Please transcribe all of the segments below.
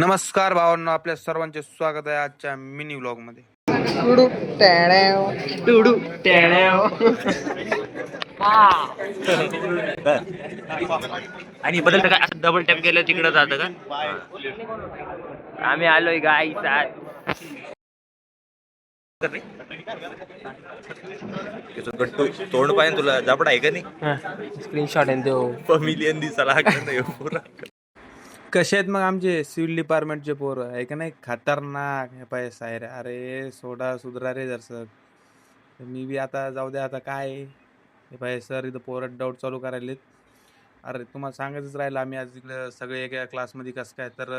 नमस्कार भावांनो, आपल्या सर्वांचे स्वागत आहे आजच्या मिनी व्लॉग मध्ये. टुडू टॅड्याव, टुडू टॅड्याव. आणि बदलतं का असं डबल टॅप केलं तिकडं जातं का? आम्ही आलोय गाईस आज. तोंड पाहिजे तुला जापड आहे का नाही? स्क्रीनशॉट आहे तो. फॅमिलियन दिसाला कसे आहेत मग आमचे सिव्हिल डिपार्टमेंटचे पोरं आहे का नाही? खतरनाक हे पाय सायरे. अरे सोडा सुधरा रे जरसं. मी बी आता जाऊ द्या, आता काय हे पाय सर इथं पोरं डाऊट चालू करायलेत. अरे तुम्हाला सांगायचंच राहिलं, आम्ही आज इकडं सगळे एका क्लासमध्ये कसं काय तर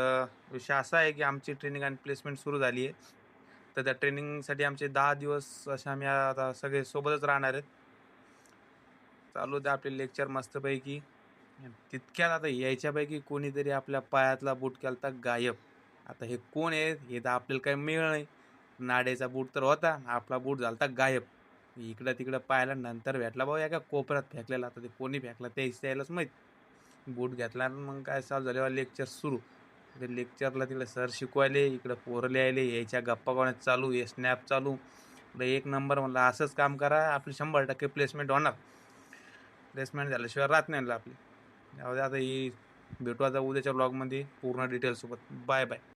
विषय असा आहे की आमची ट्रेनिंग आणि प्लेसमेंट सुरू झाली आहे. तर त्या ट्रेनिंगसाठी आमचे 10 दिवस असे आम्ही आता सगळे सोबतच राहणार आहेत. चालू द्या आपले लेक्चर मस्तपैकी. तितक्यात आता यायच्यापैकी कोणीतरी आपल्या पायातला बूट केलता गायब. आता हे कोण आहे हे तर आपल्याला काही मिळलं नाही. नाड्याचा बूट तर होता, आपला बूट झालता गायब. इकडं तिकडं पाहिला, नंतर भेटला भाऊ एका कोपऱ्यात फेकलेला. आता ते कोणी फेकला ते यायलाच माहीत. बूट घेतला आणि मग काय चालू झाल्यावर लेक्चर सुरू. ते लेक्चरला तिकडे सर शिकवायले, इकडं पोरं लिहायले, यायच्या गप्पा गोण्यात चालू, हे स्नॅप चालू. एक नंबर म्हणलं असंच काम करा, आपली 100% प्लेसमेंट होणार. प्लेसमेंट झाल्याशिवाय राहत नाही आपली. आता ही भेटू आता उद्याच्या ब्लॉगमध्ये पूर्ण डिटेल्ससोबत. Bye bye.